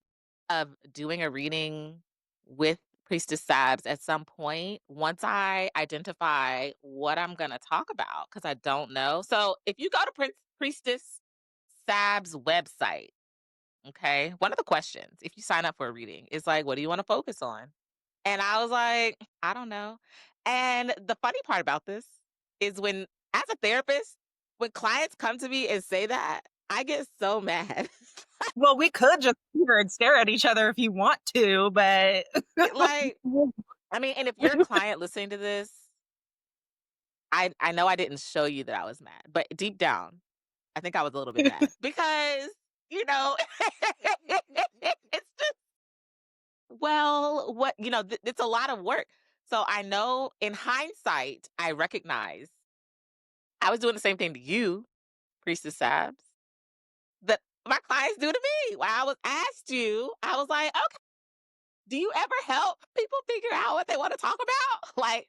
of doing a reading with Priestess Sabs at some point once I identify what I'm gonna talk about because I don't know. So if you go to Priestess Sabs website, okay, one of the questions, if you sign up for a reading, is like, what do you want to focus on? And I was like, I don't know. And the funny part about this is when, as a therapist, when clients come to me and say that, I get so mad. Well, we could just sit here and stare at each other if you want to, but Like, I mean, and if you're a client listening to this, I know I didn't show you that I was mad, but deep down, I think I was a little bit mad because, you know, it's just, well, what, it's a lot of work. So I know in hindsight, I recognize I was doing the same thing to you, Priestess Sabs, that my clients do to me. When I was asked you, I was like, okay, do you ever help people figure out what they want to talk about? Like,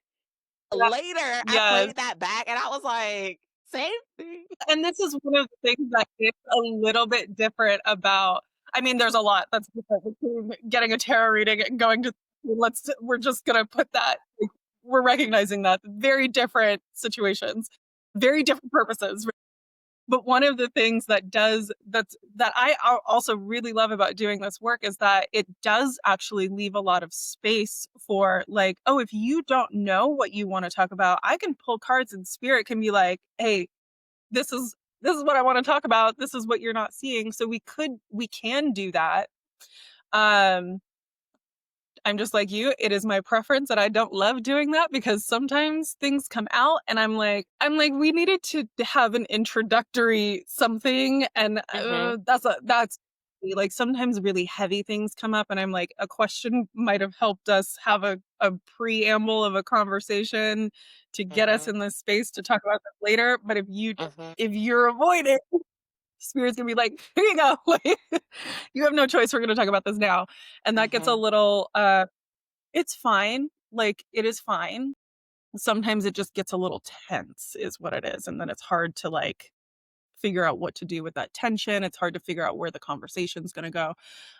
later, I yes. played that back and I was like, same thing. And this is one of the things that is a little bit different about, I mean, there's a lot that's different between getting a tarot reading and going to, we're just going to put that, like, we're recognizing that very different situations, very different purposes. But one of the things that I also really love about doing this work is that it does actually leave a lot of space for, like, oh, if you don't know what you want to talk about, I can pull cards and spirit can be like, hey, this is what I want to talk about. This is what you're not seeing. So we can do that. I'm just like you. It is my preference that I don't love doing that because sometimes things come out and I'm like, we needed to have an introductory something. And Mm-hmm. that's like sometimes really heavy things come up and I'm like, a question might have helped us have a preamble of a conversation to get us Mm-hmm. in this space to talk about this later. But Mm-hmm. if you're avoiding, spirit's gonna be like, here you go. Like, you have no choice. We're gonna talk about this now. And that gets a Mm-hmm. little it's fine. Like, it is fine. Sometimes it just gets a little tense is what it is. And then it's hard to, like, figure out what to do with that tension. It's hard to figure out where the conversation's gonna go.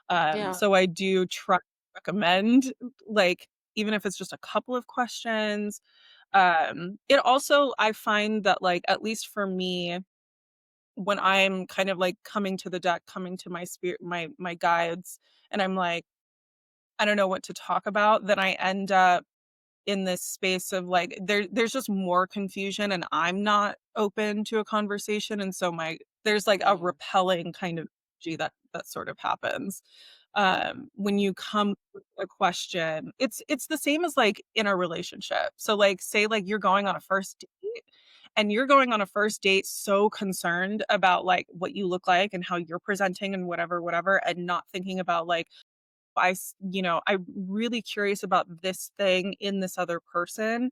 Yeah. So I do try to recommend, like, even if it's just a couple of questions. It also, I find that, like, at least for me, when I'm kind of like coming to the deck, coming to my spirit, my guides, and I'm like, I don't know what to talk about, then I end up in this space of like there's just more confusion and I'm not open to a conversation. And so there's like a Mm. repelling kind of energy that sort of happens. When you come with a question, it's the same as like in a relationship. So like say like you're going on a first date and you're going on a first date so concerned about like what you look like and how you're presenting and whatever and not thinking about like I'm really curious about this thing in this other person.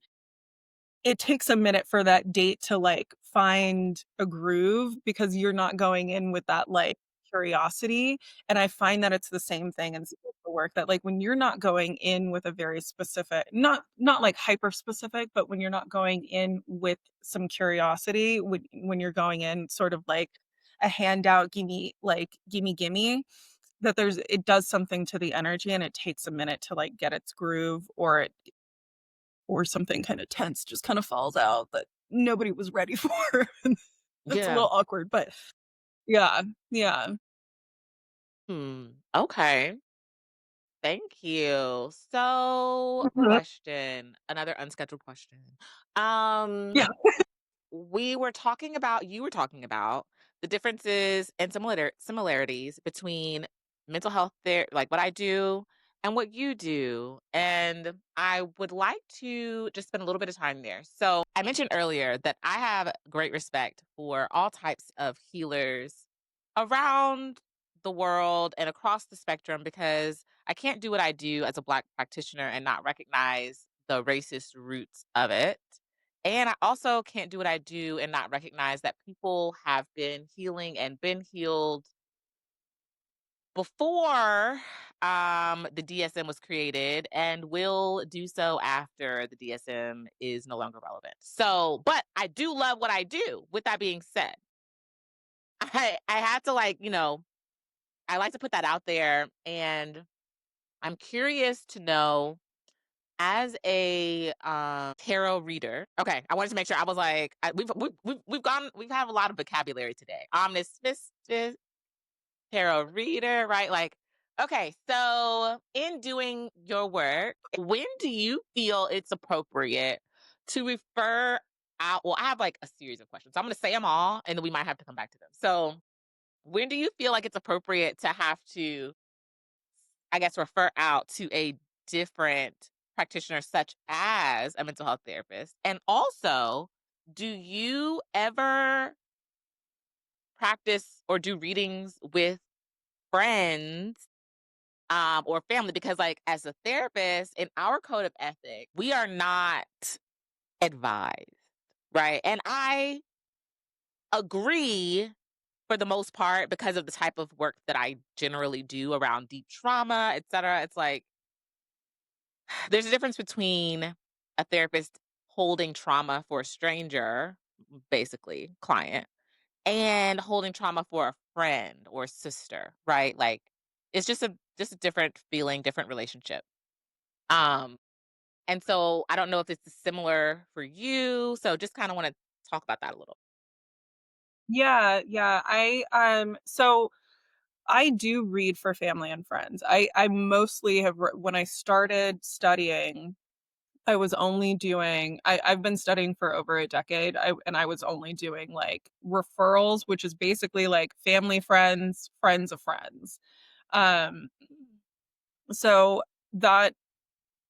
It takes a minute for that date to like find a groove because you're not going in with that like curiosity. And I find that it's the same thing in spiritual work that like when you're not going in with a very specific, not like hyper specific, but when you're not going in with some curiosity, when you're going in sort of like a handout, gimme, that it does something to the energy and it takes a minute to like get its groove or something kind of tense just kind of falls out that nobody was ready for. That's a Yeah. little awkward, but yeah. Yeah. Okay. Thank you. So, Mhm. another unscheduled question. Yeah. You were talking about the differences and similarities between mental health there, like what I do and what you do. And I would like to just spend a little bit of time there. So I mentioned earlier that I have great respect for all types of healers around the world and across the spectrum because I can't do what I do as a Black practitioner and not recognize the racist roots of it. And I also can't do what I do and not recognize that people have been healing and been healed before the DSM was created and will do so after the DSM is no longer relevant. So, but I do love what I do. With that being said, I have to I like to put that out there and I'm curious to know as a tarot reader, okay, I wanted to make sure I was like, we've had a lot of vocabulary today. Omnist, tarot reader, right? Like, okay, so in doing your work, when do you feel it's appropriate to refer out? Well, I have like a series of questions. So I'm going to say them all and then we might have to come back to them. So, when do you feel like it's appropriate to have to, I guess, refer out to a different practitioner, such as a mental health therapist? And also, do you ever practice or do readings with friends or family? Because like as a therapist in our code of ethic, we are not advised, right? And I agree for the most part because of the type of work that I generally do around deep trauma, et cetera. It's like there's a difference between a therapist holding trauma for a stranger, basically client, and holding trauma for a friend or sister, right? Like it's just a different feeling, different relationship. Um, and so I don't know if it's similar for you. So just kind of want to talk about that a little. Yeah, yeah. So I do read for family and friends. I mostly when I started studying, I was only doing I've been studying for over a decade. I was only doing like referrals, which is basically like family, friends, friends of friends. Um so that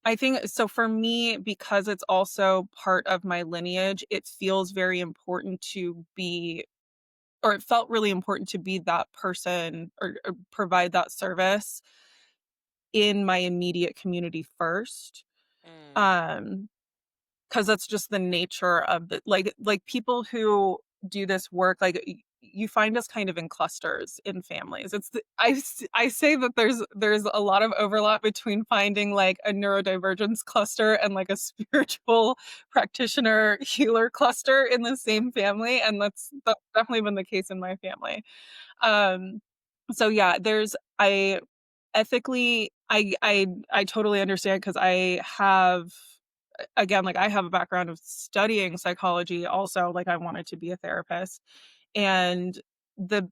I think so for me, because it's also part of my lineage, it feels very important to be, or it felt really important to be that person, or provide that service in my immediate community first. Mm, Um, because that's just the nature of the like people who do this work, like you find us kind of in clusters in families. I say that there's a lot of overlap between finding like a neurodivergence cluster and like a spiritual practitioner healer cluster in the same family, and that's definitely been the case in my family. Um, so yeah, there's I ethically I totally understand because I have, again, like I have a background of studying psychology also, like I wanted to be a therapist. And the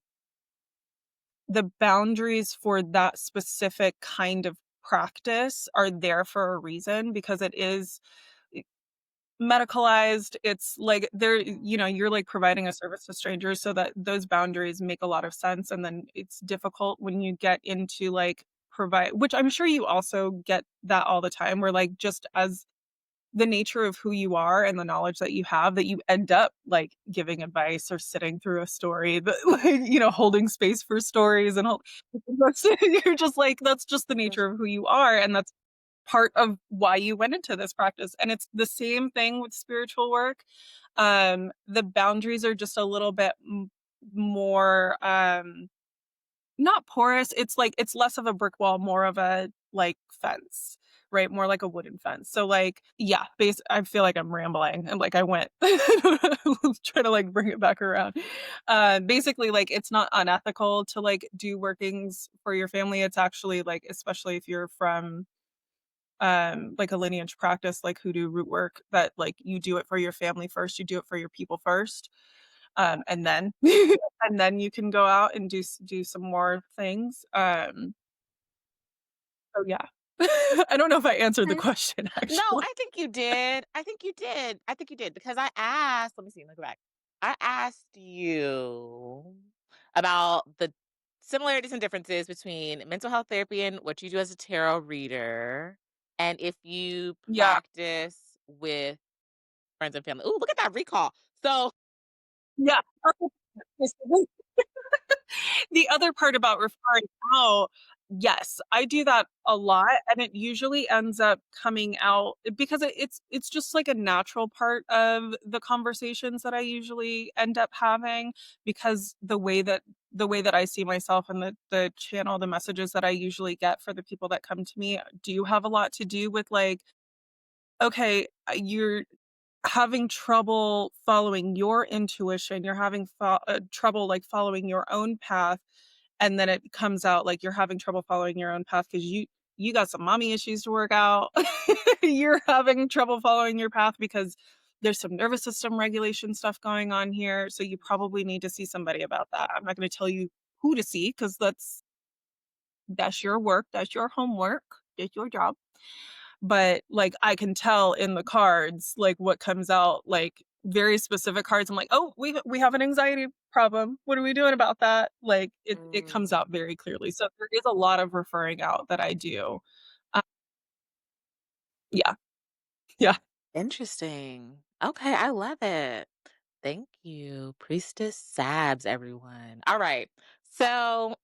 the boundaries for that specific kind of practice are there for a reason, because it is medicalized. It's like there, you're like providing a service to strangers, so that those boundaries make a lot of sense. And then it's difficult when you get into like provide, which I'm sure you also get that all the time, where like just as the nature of who you are and the knowledge that you have, that you end up like giving advice or sitting through a story, that like, holding space for stories and you're just like, that's just the nature of who you are. And that's part of why you went into this practice. And it's the same thing with spiritual work. The boundaries are just a little bit more, not porous. It's like it's less of a brick wall, more of a like fence, right? More like a wooden fence. So like, yeah, I feel like I'm rambling and like I went trying to like bring it back around. Basically, like it's not unethical to like do workings for your family. It's actually like, especially if you're from like a lineage practice like hoodoo root work, that like you do it for your family first, you do it for your people first, and then and then you can go out and do some more things. So yeah. I don't know if I answered the okay. question No, actually. I think you did. I think you did. I think you did because I asked, let me see, let me go back. I asked you about the similarities and differences between mental health therapy and what you do as a tarot reader, and if you Yeah. practice with friends and family. Ooh, look at that recall. So, Yeah. The other part about referring out, yes, I do that a lot, and it usually ends up coming out because it's just like a natural part of the conversations that I usually end up having, because the way that I see myself and the channel, the messages that I usually get for the people that come to me do have a lot to do with like, okay, you're having trouble following your intuition, you're having trouble like following your own path, and then it comes out like you're having trouble following your own path because you got some mommy issues to work out. You're having trouble following your path because there's some nervous system regulation stuff going on here. So you probably need to see somebody about that. I'm not going to tell you who to see because that's your work, that's your homework, that's your job. But like I can tell in the cards, like what comes out, like very specific cards. I'm like, oh, we have an anxiety problem. What are we doing about that? Like it comes Mm, out very clearly. So there is a lot of referring out that I do. Uh, yeah, yeah, interesting. Okay, I love it. Thank you, Priestess Sabs, everyone. All right. So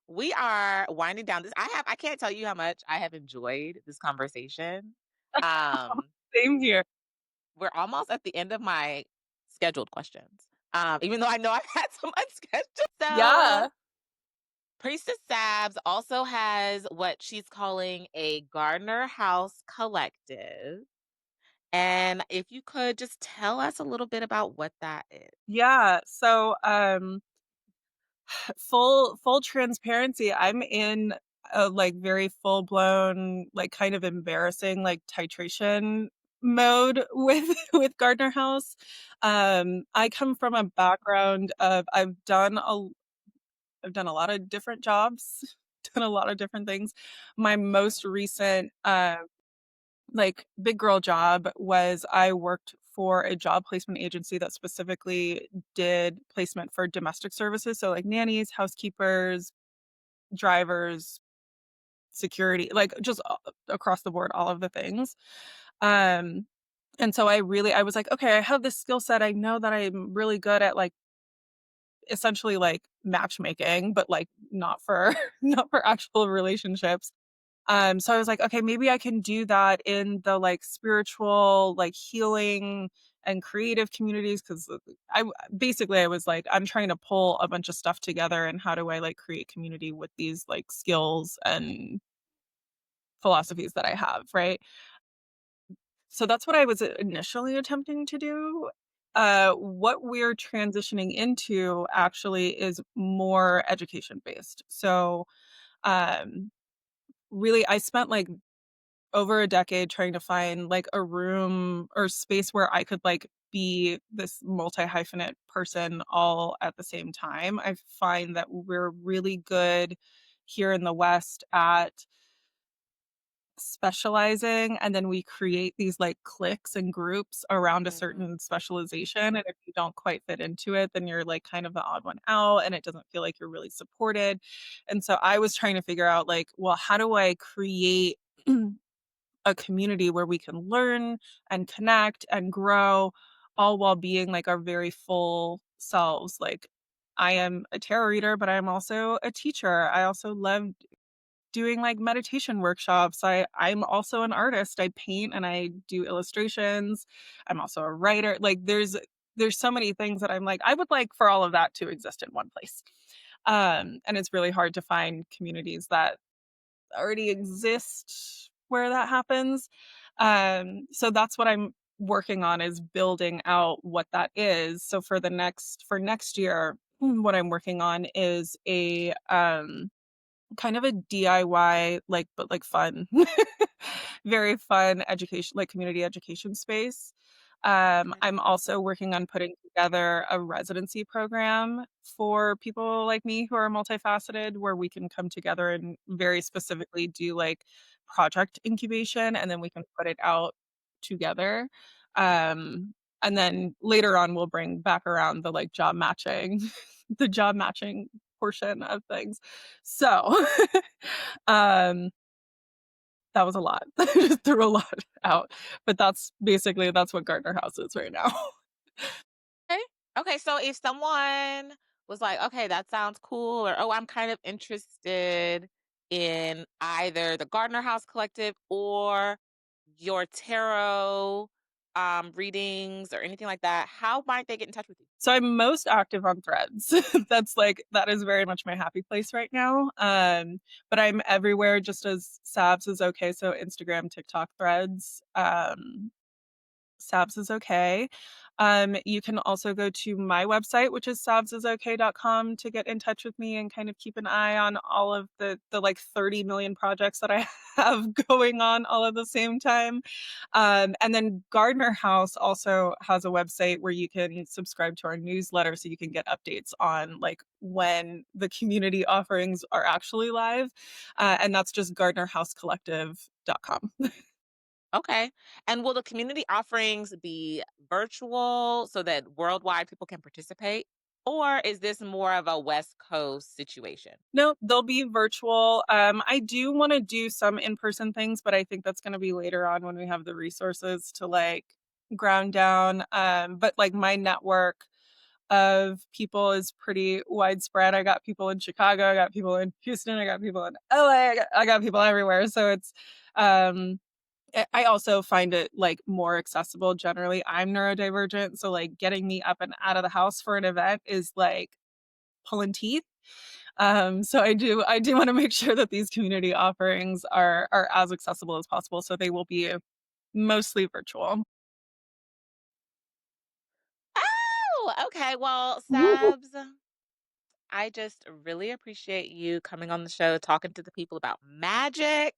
we are winding down this. I can't tell you how much I have enjoyed this conversation. Um, same here. we're almost at the end of my scheduled questions. Even though I know I've had some unscheduled. So Yeah, Priestess Sabs also has what she's calling a Gardner House Collective. And if you could just tell us a little bit about what that is. yeah. So full transparency, I'm in a, like, very full-blown, like, kind of embarrassing, like, titration mode with with Gardner House. I come from a background of I've done a lot of different jobs, done a lot of different things. My most recent, like, big girl job was I worked for a job placement agency that specifically did placement for domestic services, so, like, nannies, housekeepers, drivers, security, like just across the board, all of the things. Um, and so I was like, okay, I have this skill set. I know that I'm really good at like essentially like matchmaking, but like not for not for actual relationships. So I was like, okay, maybe I can do that in the like spiritual, like healing and creative communities because basically I was like, I'm trying to pull a bunch of stuff together and how do I like create community with these like skills and philosophies that I have, right? So that's what I was initially attempting to do. What we're transitioning into actually is more education based. So, um, really, I spent like over a decade trying to find like a room or space where I could like be this multi hyphenate person all at the same time. I find that we're really good here in the West at specializing and then we create these like cliques and groups around a Mhm. certain specialization and if you don't quite fit into it then you're like kind of the odd one out and it doesn't feel like you're really supported. And so I was trying to figure out like, well, how do I create a community where we can learn and connect and grow all while being like our very full selves. Like I am a tarot reader but I'm also a teacher. I also love doing like meditation workshops. I'm also an artist. I paint and I do illustrations. I'm also a writer. Like there's so many things that I'm like I would like for all of that to exist in one place. And it's really hard to find communities that already exist where that happens. So that's what I'm working on is building out what that is. So for next year, what I'm working on is a kind of a DIY, like, but, like, fun, very fun education like, community education space. Okay. I'm also working on putting together a residency program for people like me who are multifaceted, where we can come together and very specifically do, like, project incubation, and then we can put it out together. Um, and then later on, we'll bring back around the, like, job matching the job matching portion of things. So, um, that was a lot. I just threw a lot out, but that's what Gardner House is right now. Okay. Okay, so if someone was like, "Okay, that sounds cool," or, "Oh, I'm kind of interested in either the Gardner House Collective or your tarot, readings or anything like that," how might they get in touch with you? So I'm most active on Threads. That is very much my happy place right now. But I'm everywhere just as Sabs is okay, so Instagram, TikTok, Threads. Sabs is okay. You can also go to my website, which is sabsisokay.com, to get in touch with me and kind of keep an eye on all of the like 30 million projects that I have going on all at the same time. And then Gardener House also has a website where you can subscribe to our newsletter so you can get updates on like when the community offerings are actually live. And that's just gardenerhousecollective.com. Okay. And will the community offerings be virtual so that worldwide people can participate? Or is this more of a West Coast situation? No, they'll be virtual. I do want to do some in-person things, but I think that's going to be later on when we have the resources to like ground down. But like my network of people is pretty widespread. I got people in Chicago, I got people in Houston, I got people in LA, I got people everywhere. So it's um I also find it like more accessible generally. I'm neurodivergent, so like getting me up and out of the house for an event is like pulling teeth. So I do want to make sure that these community offerings are as accessible as possible. So they will be mostly virtual. Oh, okay. Well, Sabs, I just really appreciate you coming on the show, talking to the people about magic,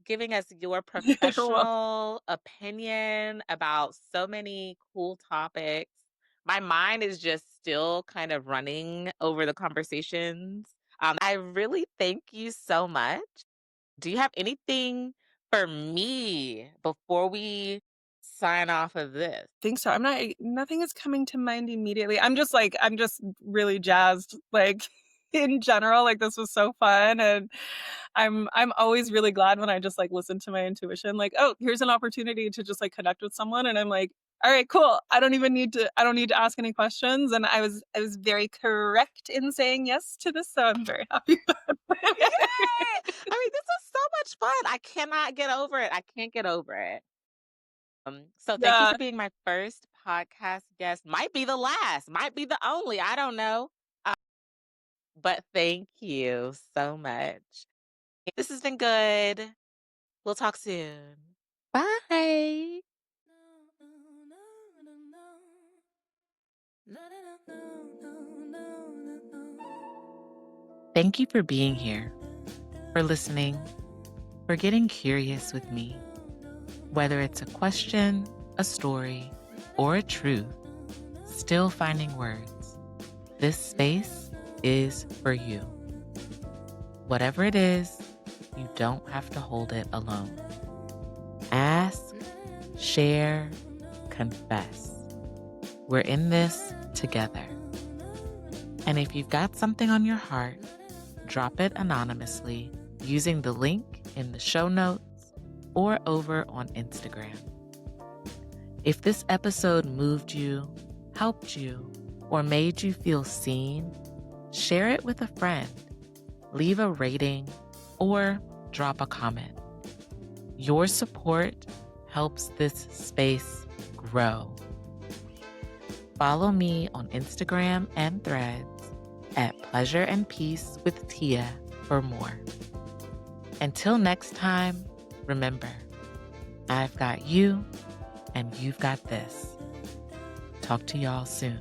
giving us your Well, professional opinion about so many cool topics. My mind is just still kind of running over the conversations. I really thank you so much. Do you have anything for me before we sign off of this? think so. Nothing is coming to mind immediately. I'm just really jazzed like in general. Like this was so fun and I'm always really glad when I just like listen to my intuition like, oh, here's an opportunity to just like connect with someone and I'm like, all right, cool. I don't need to ask any questions and I was very correct in saying yes to this, so I'm very happy. Yay! I mean, this was so much fun. I cannot get over it. I can't get over it. So thank you Yeah. for being my first podcast guest. Might be the last, might be the only. I don't know. But thank you so much. This has been good. We'll talk soon. Bye. Thank you for being here, for listening, for getting curious with me. Whether it's a question, a story, or a truth, still finding words. This space is for you. Whatever it is, you don't have to hold it alone. Ask, share, confess. We're in this together. And if you've got something on your heart, drop it anonymously using the link in the show notes or over on Instagram. If this episode moved you, helped you, or made you feel seen, share it with a friend, leave a rating, or drop a comment. Your support helps this space grow. Follow me on Instagram and Threads at Pleasure and Peace with Tia for more. Until next time, remember, I've got you and you've got this. Talk to y'all soon.